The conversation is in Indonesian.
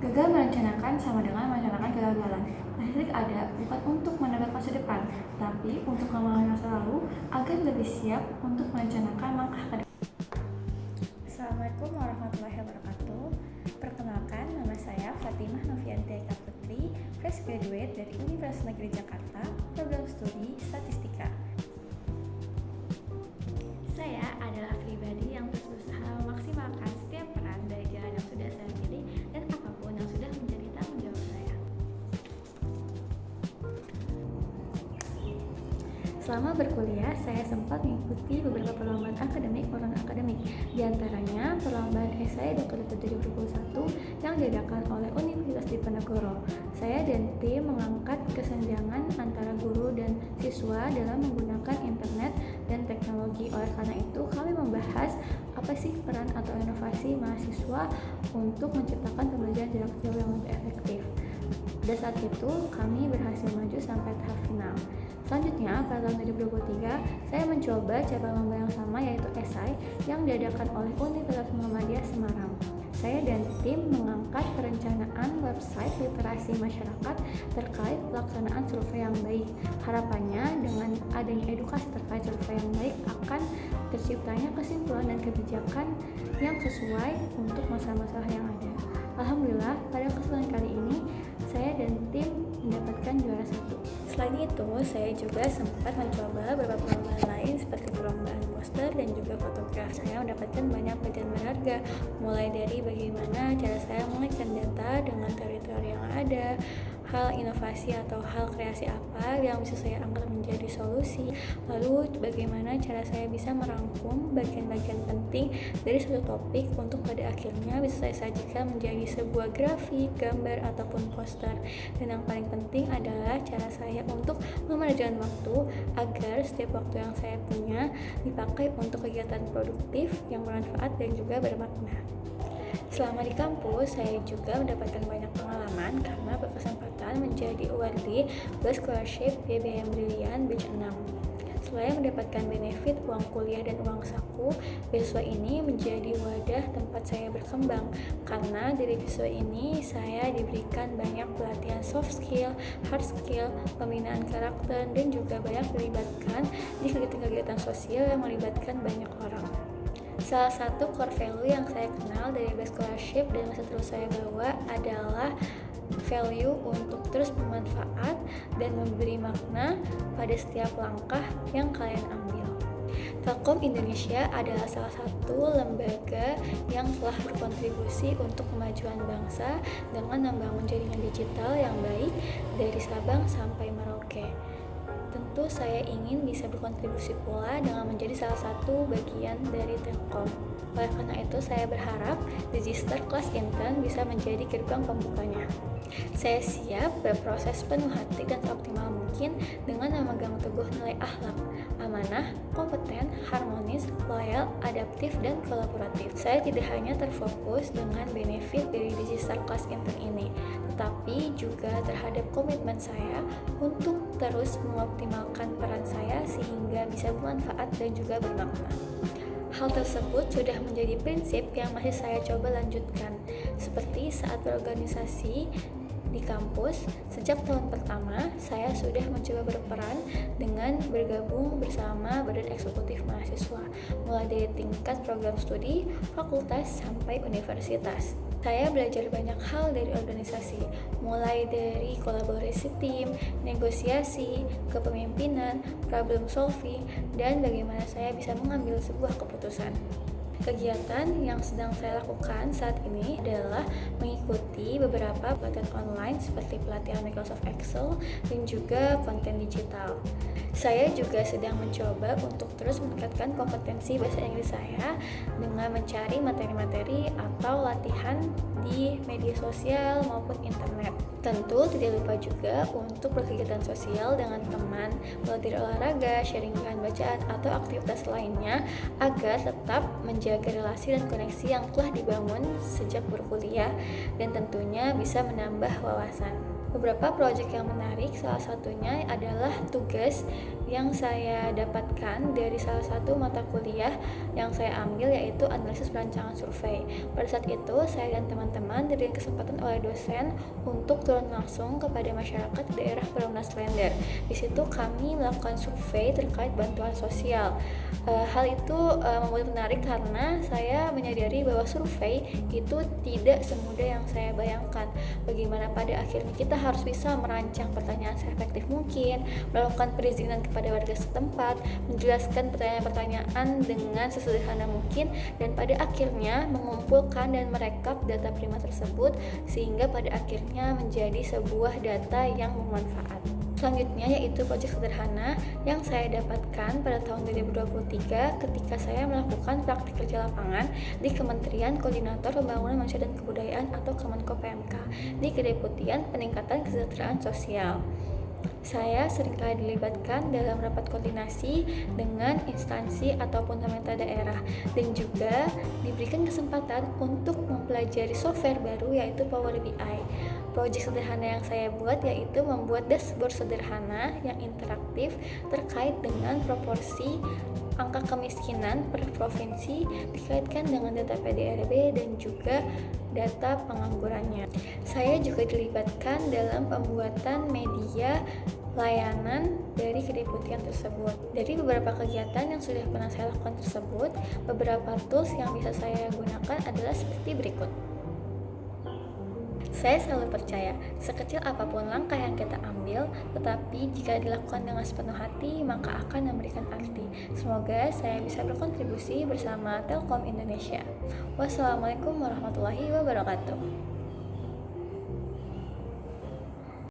Gagal merencanakan sama dengan merencanakan kegagalan. Statistik ada bukan untuk menebak masa depan, tapi untuk mengenali masa lalu agar lebih siap untuk merencanakan langkah ke depan. Assalamualaikum warahmatullahi wabarakatuh. Perkenalkan, nama saya Fatimah Novianti Eka Putri, fresh graduate dari Universitas Negeri Jakarta, program studi Statistika. Saya adalah pribadi yang terus berusaha memaksimalkan setiap peran dari jalan yang sudah saya pilih dan apapun yang sudah menjadi tanggung jawab saya. Selama berkuliah, saya sempat mengikuti beberapa perlombaan akademik maupun non-akademik. Di antaranya, perlombaan esai Dr. 2021 yang diadakan oleh Universitas Diponegoro. Saya dan tim mengangkat kesenjangan antara guru dan siswa dalam menggunakan internet dan teknologi. Oleh karena itu, kami membahas apa sih peran atau inovasi mahasiswa untuk menciptakan pembelajaran jarak jauh yang lebih efektif. Pada saat itu, kami berhasil maju sampai tahap final. Selanjutnya, pada tahun 2023, saya mencoba cara lomba yang sama, yaitu esai yang diadakan oleh Universitas Muhammadiyah Semarang. Saya dan tim mengangkat perencanaan website literasi masyarakat terkait pelaksanaan survei yang baik. Harapannya, dengan adanya edukasi terkait survei yang baik, akan terciptanya kesimpulan dan kebijakan yang sesuai untuk masalah-masalah yang ada. Alhamdulillah, pada kesempatan kali ini, saya dan tim mendapatkan juara 1. Selain itu, saya juga sempat mencoba beberapa perlombaan lain seperti perlombaan poster dan juga fotograf. Saya mendapatkan banyak pelajaran berharga, mulai dari bagaimana cara saya mengaitkan data dengan teori-teori yang ada, hal inovasi atau hal kreasi apa yang bisa saya angkat menjadi solusi, lalu bagaimana cara saya bisa merangkum bagian-bagian penting dari suatu topik untuk pada akhirnya bisa saya sajikan menjadi sebuah grafik, gambar, ataupun poster. Dan yang paling penting adalah cara saya untuk memanfaatkan waktu agar setiap waktu yang saya punya dipakai untuk kegiatan produktif yang bermanfaat dan juga bermakna. Selama di kampus, saya juga mendapatkan banyak pengalaman karena berkesempatan menjadi awardee Best Scholarship BBM Brilliant Batch 6. Selain mendapatkan benefit uang kuliah dan uang saku, beasiswa ini menjadi wadah tempat saya berkembang karena dari beasiswa ini saya diberikan banyak pelatihan soft skill, hard skill, pembinaan karakter, dan juga banyak dilibatkan di kegiatan-kegiatan sosial yang melibatkan banyak orang. Salah satu core value yang saya kenal dari Best Scholarship dan masih terus saya bawa adalah value untuk terus bermanfaat dan memberi makna pada setiap langkah yang kalian ambil. Telkom Indonesia adalah salah satu lembaga yang telah berkontribusi untuk kemajuan bangsa dengan membangun jaringan digital yang baik dari Sabang sampai Merauke. Tentu saya ingin bisa berkontribusi pula dengan menjadi salah satu bagian dari Telkom. Oleh karena itu, saya berharap register kelas intern bisa menjadi gerbang pembukanya. Saya siap berproses penuh hati dan seoptimal mungkin dengan memegang teguh nilai akhlak, amanah, kompeten, harmonis, loyal, adaptif, dan kolaboratif. Saya tidak hanya terfokus dengan benefit dari register kelas intern ini, tetapi juga terhadap komitmen saya untuk terus mengoptimalkan peran saya sehingga bisa bermanfaat dan juga bermakna. Hal tersebut sudah menjadi prinsip yang masih saya coba lanjutkan, seperti saat berorganisasi di kampus. Sejak tahun pertama, saya sudah mencoba berperan dengan bergabung bersama badan eksekutif mahasiswa, mulai dari tingkat program studi, fakultas, sampai universitas. Saya belajar banyak hal dari organisasi, mulai dari kolaborasi tim, negosiasi, kepemimpinan, problem solving, dan bagaimana saya bisa mengambil sebuah keputusan. Kegiatan yang sedang saya lakukan saat ini adalah mengikuti beberapa pelatihan online seperti pelatihan Microsoft Excel dan juga konten digital. Saya juga sedang mencoba untuk terus meningkatkan kompetensi bahasa Inggris saya dengan mencari materi-materi atau latihan di media sosial maupun internet. Tentu tidak lupa juga untuk berkegiatan sosial dengan teman, mulai dari olahraga, sharing bahan bacaan, atau aktivitas lainnya agar tetap menjaga relasi dan koneksi yang telah dibangun sejak berkuliah dan tentunya bisa menambah wawasan. Beberapa proyek yang menarik, salah satunya adalah tugas yang saya dapatkan dari salah satu mata kuliah yang saya ambil, yaitu analisis perancangan survei. Pada saat itu, saya dan teman-teman teman-teman diberikan kesempatan oleh dosen untuk turun langsung kepada masyarakat di daerah Perumnas Klender. Di situ kami melakukan survei terkait bantuan sosial. Hal itu membuat menarik karena saya menyadari bahwa survei itu tidak semudah yang saya bayangkan. Bagaimana pada akhirnya kita harus bisa merancang pertanyaan seefektif mungkin, melakukan perizinan kepada warga setempat, menjelaskan pertanyaan-pertanyaan dengan sesederhana mungkin, dan pada akhirnya mengumpulkan dan merekap data prima tersebut sehingga pada akhirnya menjadi sebuah data yang bermanfaat. Selanjutnya yaitu proyek sederhana yang saya dapatkan pada tahun 2023 ketika saya melakukan praktik kerja lapangan di Kementerian Koordinator Pembangunan Manusia dan Kebudayaan atau Kemenko PMK di Kedeputian Peningkatan Kesejahteraan Sosial. Saya seringkali dilibatkan dalam rapat koordinasi dengan instansi ataupun pemerintah daerah dan juga diberikan kesempatan untuk mempelajari software baru yaitu Power BI. Proyek sederhana yang saya buat yaitu membuat dashboard sederhana yang interaktif terkait dengan proporsi angka kemiskinan per provinsi dikaitkan dengan data PDRB dan juga data penganggurannya. Saya juga dilibatkan dalam pembuatan media layanan dari kedeputian tersebut. Dari beberapa kegiatan yang sudah pernah saya lakukan tersebut, beberapa tools yang bisa saya gunakan adalah seperti berikut. Saya selalu percaya, sekecil apapun langkah yang kita ambil, tetapi jika dilakukan dengan sepenuh hati, maka akan memberikan arti. Semoga saya bisa berkontribusi bersama Telkom Indonesia. Wassalamualaikum warahmatullahi wabarakatuh.